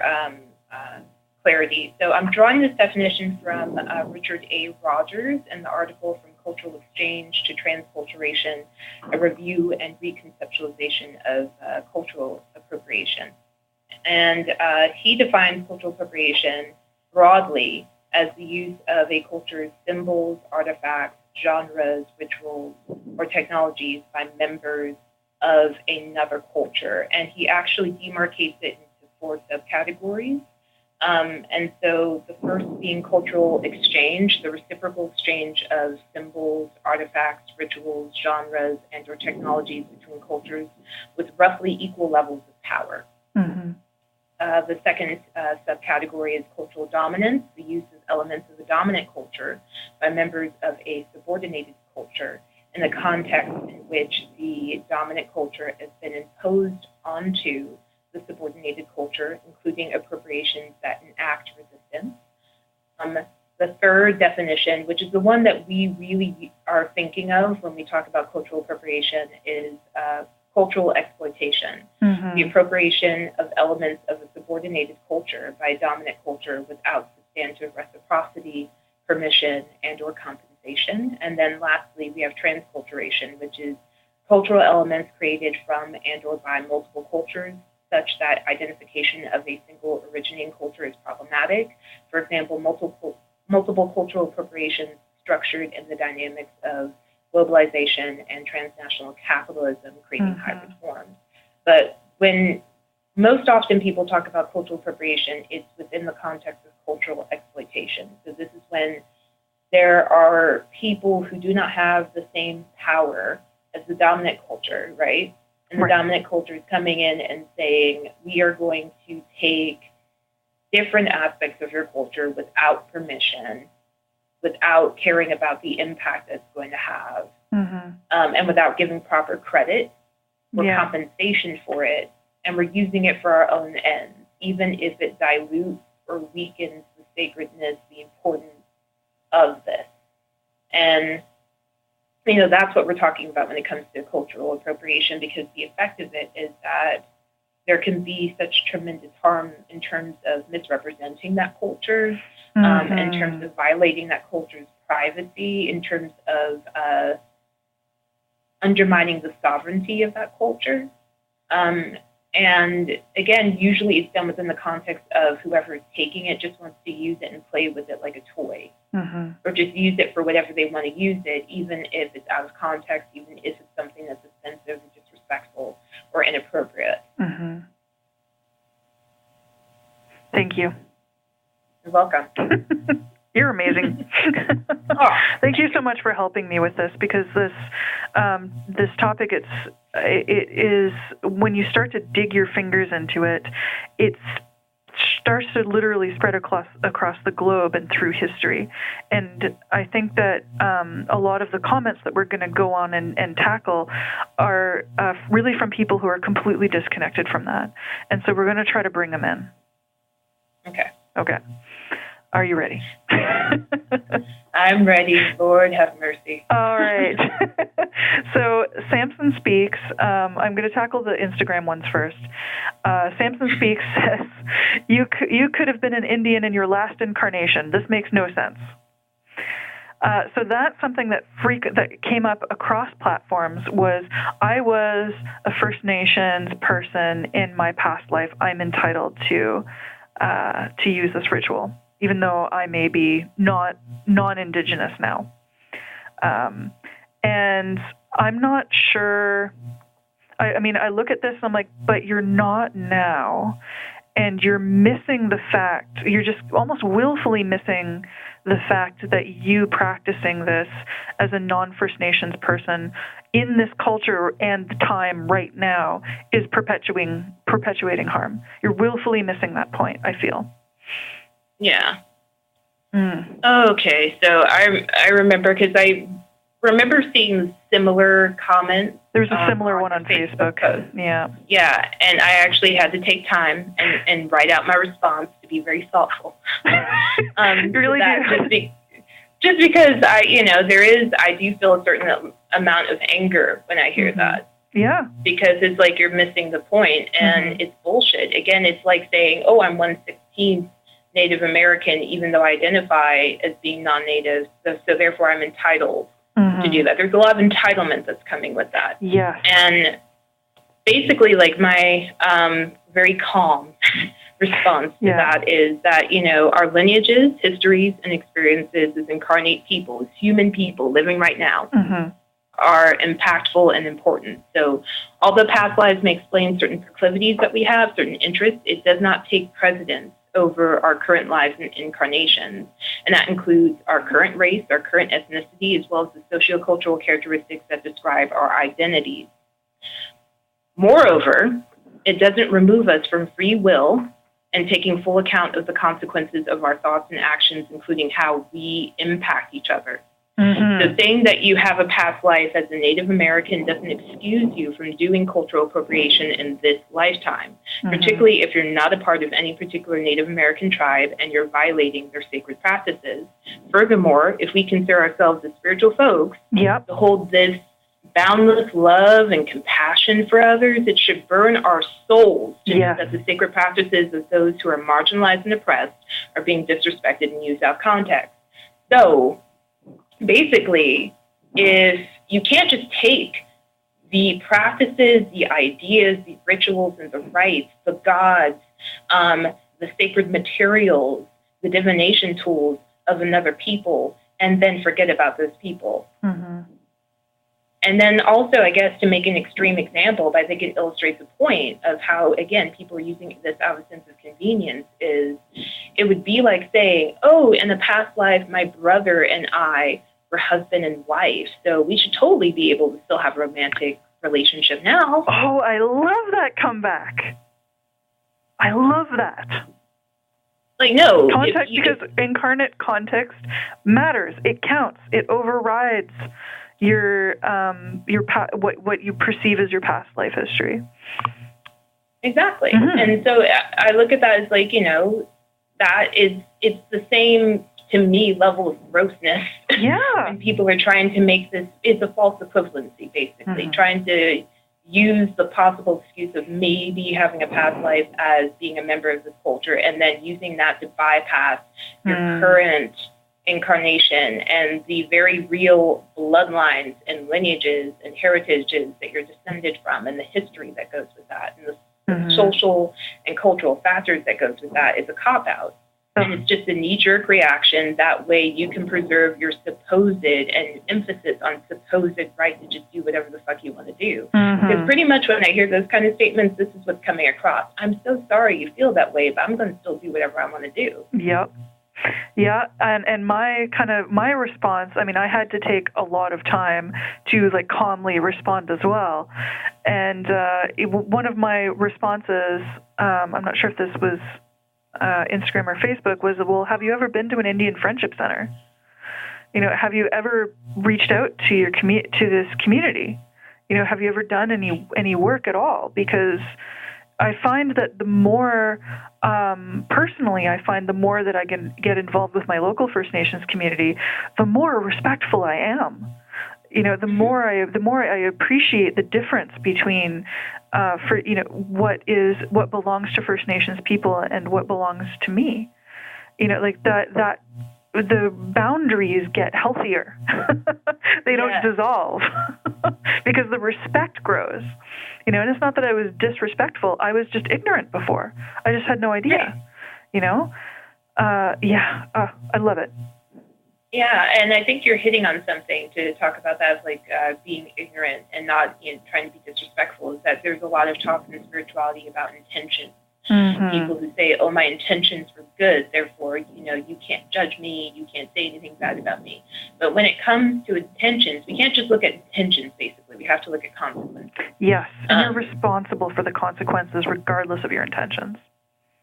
clarity. So I'm drawing this definition from Richard A. Rogers in the article From Cultural Exchange to Transculturation, a Review and Reconceptualization of Cultural Appropriation. And he defines cultural appropriation broadly as the use of a culture's symbols, artifacts, genres, rituals, or technologies by members of another culture. And he actually demarcates it into 4 subcategories. And so the first being cultural exchange, the reciprocal exchange of symbols, artifacts, rituals, genres, and or technologies between cultures with roughly equal levels of power. Mm-hmm. The second subcategory is cultural dominance, the use of elements of the dominant culture by members of a subordinated culture in the context in which the dominant culture has been imposed onto the subordinated culture, including appropriations that enact resistance. The third definition, which is the one that we really are thinking of when we talk about cultural appropriation, is cultural exploitation, mm-hmm. the appropriation of elements of a subordinated culture by a dominant culture without substantive reciprocity, permission, and or compensation. And then lastly, we have transculturation, which is cultural elements created from and or by multiple cultures, such that identification of a single originating culture is problematic. For example, multiple cultural appropriations structured in the dynamics of globalization and transnational capitalism, creating mm-hmm. hybrid forms. But when most often people talk about cultural appropriation, it's within the context of cultural exploitation. So this is when there are people who do not have the same power as the dominant culture, right? And the right. dominant culture is coming in and saying, we are going to take different aspects of your culture without permission, without caring about the impact it's going to have, mm-hmm. And without giving proper credit or compensation for it. And we're using it for our own ends, even if it dilutes or weakens the sacredness, the importance of this. And, you know, that's what we're talking about when it comes to cultural appropriation, because the effect of it is that there can be such tremendous harm in terms of misrepresenting that culture, mm-hmm. in terms of violating that culture's privacy, in terms of undermining the sovereignty of that culture. And again, usually it's done within the context of whoever is taking it just wants to use it and play with it like a toy, mm-hmm. or just use it for whatever they want to use it, even if it's out of context, even if it's something that's offensive or disrespectful or inappropriate. Mm-hmm. Thank you. You're welcome. You're amazing. Thank you so much for helping me with this, because this topic, it is when you start to dig your fingers into it, it starts to literally spread across the globe and through history. And I think that a lot of the comments that we're going to go on and tackle are really from people who are completely disconnected from that. And so we're going to try to bring them in. Okay. Are you ready? I'm ready. Lord have mercy. All right. So Samson Speaks. I'm going to tackle the Instagram ones first. Samson Speaks says, you could have been an Indian in your last incarnation. This makes no sense. So that's something that came up across platforms. Was I was a First Nations person in my past life, I'm entitled to use this ritual, even though I may be non-Indigenous now. And I'm not sure. I mean, I look at this and I'm like, but you're not now. And you're missing the fact, you're just almost willfully missing the fact that you practicing this as a non-First Nations person in this culture and time right now is perpetuating harm. You're willfully missing that point, I feel. Yeah. Mm. Okay, so I remember, because remember seeing similar comments. There's a similar one on Facebook. Yeah. Yeah, and I actually had to take time and write out my response to be very thoughtful. You really do. Just because I do feel a certain amount of anger when I hear that. Yeah. Because it's like you're missing the point, and it's bullshit. Again, it's like saying, oh, I'm 1/16 Native American, even though I identify as being non-Native, so therefore I'm entitled to do that. There's a lot of entitlement that's coming with that. Yeah. And basically, like, my very calm response to that is that, our lineages, histories, and experiences as incarnate people, as human people living right now, are impactful and important. So although past lives may explain certain proclivities that we have, certain interests, it does not take precedence over our current lives and incarnations. And that includes our current race, our current ethnicity, as well as the sociocultural characteristics that describe our identities. Moreover, it doesn't remove us from free will and taking full account of the consequences of our thoughts and actions, including how we impact each other. So saying that you have a past life as a Native American doesn't excuse you from doing cultural appropriation in this lifetime, particularly if you're not a part of any particular Native American tribe and you're violating their sacred practices. Furthermore, if we consider ourselves as spiritual folks, to hold this boundless love and compassion for others, it should burn our souls to know that the sacred practices of those who are marginalized and oppressed are being disrespected and used out of context. So basically, if you can't just take the practices, the ideas, the rituals, and the rites, the gods, the sacred materials, the divination tools of another people, and then forget about those people. And then also, I guess, to make an extreme example, but I think it illustrates the point of how, again, people are using this out of a sense of convenience, is it would be like saying, oh, in the past life, my brother and I were husband and wife, so we should totally be able to still have a romantic relationship now. Oh, I love that comeback. I love that. Like, no. Context, because incarnate context matters. It counts. It overrides your what you perceive as your past life history. Exactly. And so I look at that as like, it's the same, to me, level of grossness. When people are trying to make this, it's a false equivalency, basically, trying to use the possible excuse of maybe having a past life as being a member of this culture, and then using that to bypass your current incarnation and the very real bloodlines and lineages and heritages that you're descended from, and the history that goes with that, and the social and cultural factors that goes with that, is a cop-out. And it's just a knee-jerk reaction. That way you can preserve your supposed, and emphasis on supposed, right to just do whatever the fuck you want to do. Because pretty much when I hear those kind of statements, this is what's coming across. I'm so sorry you feel that way, but I'm going to still do whatever I want to do. Yeah, and my response, I mean, I had to take a lot of time to like calmly respond as well. And one of my responses, I'm not sure if this was Instagram or Facebook, was, well, have you ever been to an Indian Friendship Center? Have you ever reached out to your to this community? Have you ever done any work at all? Because I find that the more, personally, the more that I can get involved with my local First Nations community, the more respectful I am. The more I appreciate the difference between, what belongs to First Nations people and what belongs to me. Like that the boundaries get healthier. They don't dissolve because the respect grows. And it's not that I was disrespectful. I was just ignorant before. I just had no idea. I love it. Yeah, and I think you're hitting on something to talk about that, like being ignorant and not trying to be disrespectful, is that there's a lot of talk in spirituality about intention. People who say, oh, my intentions were good, therefore, you can't judge me, you can't say anything bad about me. But when it comes to intentions, we can't just look at intentions, basically. We have to look at consequences. Yes, and you're responsible for the consequences regardless of your intentions.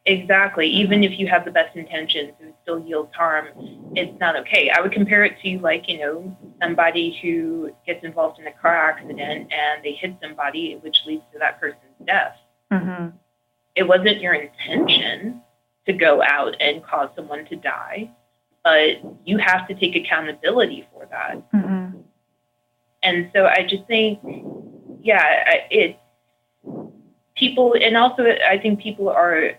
Exactly. Even if you have the best intentions, it still yields harm. It's not okay. I would compare it to, like, somebody who gets involved in a car accident and they hit somebody, which leads to that person's death. Mm-hmm. It wasn't your intention to go out and cause someone to die, but you have to take accountability for that. Mm-hmm. And so I just think, it's people, and also I think people are,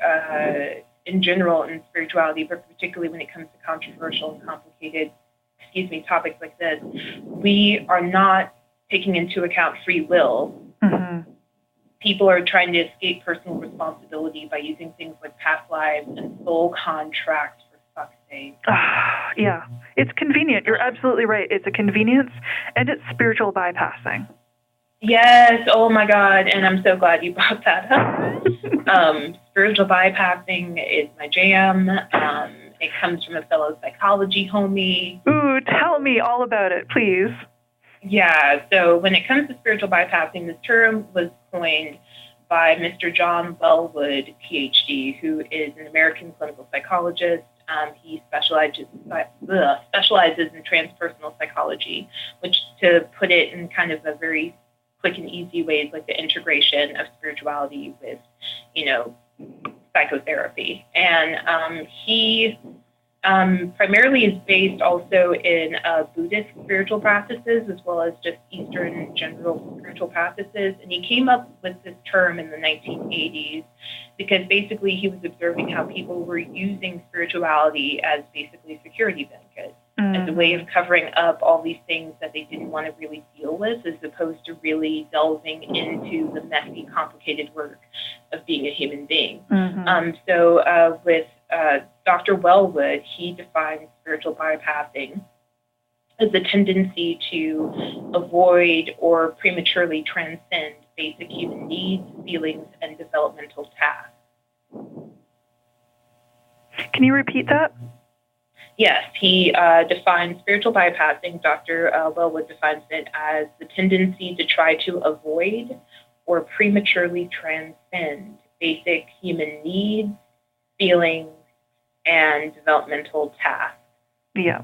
in general in spirituality, but particularly when it comes to controversial and complicated, topics like this, we are not taking into account free will. Mm-hmm. People are trying to escape personal responsibility by using things like past lives and soul contracts, for fuck's sake. Yeah, it's convenient. You're absolutely right. It's a convenience, and it's spiritual bypassing. Yes. Oh my God. And I'm so glad you brought that up. Spiritual bypassing is my jam. It comes from a fellow psychology homie. Ooh, tell me all about it, please. Yeah. So when it comes to spiritual bypassing, this term was coined by Mr. John Wellwood, PhD, who is an American clinical psychologist. He specializes in transpersonal psychology, which, to put it in kind of a very quick and easy way, is like the integration of spirituality with, psychotherapy. And he primarily is based also in Buddhist spiritual practices, as well as just Eastern general spiritual practices. And he came up with this term in the 1980s because basically he was observing how people were using spirituality as basically a security blanket, as a way of covering up all these things that they didn't want to really deal with, as opposed to really delving into the messy, complicated work of being a human being. So with Dr. Wellwood, he defines spiritual bypassing as the tendency to avoid or prematurely transcend basic human needs, feelings, and developmental tasks. Can you repeat that? Yes, he defines spiritual bypassing. Dr. Wellwood defines it as the tendency to try to avoid or prematurely transcend basic human needs, feelings, and developmental tasks. Yeah.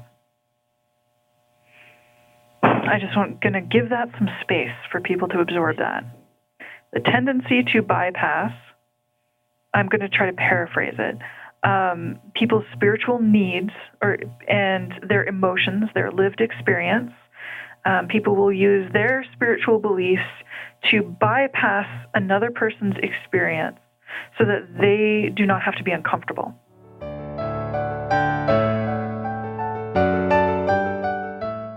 I just want going to give that some space for people to absorb that. The tendency to bypass, I'm going to try to paraphrase it, people's spiritual needs and their emotions, their lived experience. People will use their spiritual beliefs to bypass another person's experience so that they do not have to be uncomfortable.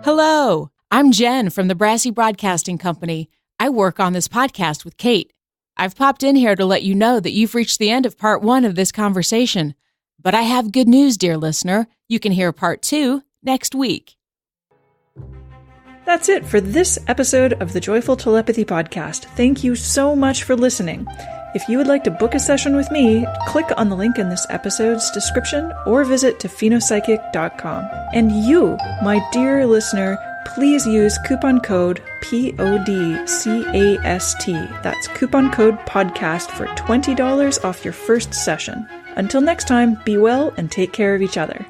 Hello, I'm Jen from the Brassy Broadcasting Company. I work on this podcast with Kate. I've popped in here to let you know that you've reached the end of part 1 of this conversation. But I have good news, dear listener. You can hear part 2 next week. That's it for this episode of the Joyful Telepathy Podcast. Thank you so much for listening. If you would like to book a session with me, click on the link in this episode's description or visit tofinopsychic.com. And you, my dear listener, please use coupon code PODCAST. That's coupon code podcast for $20 off your first session. Until next time, be well and take care of each other.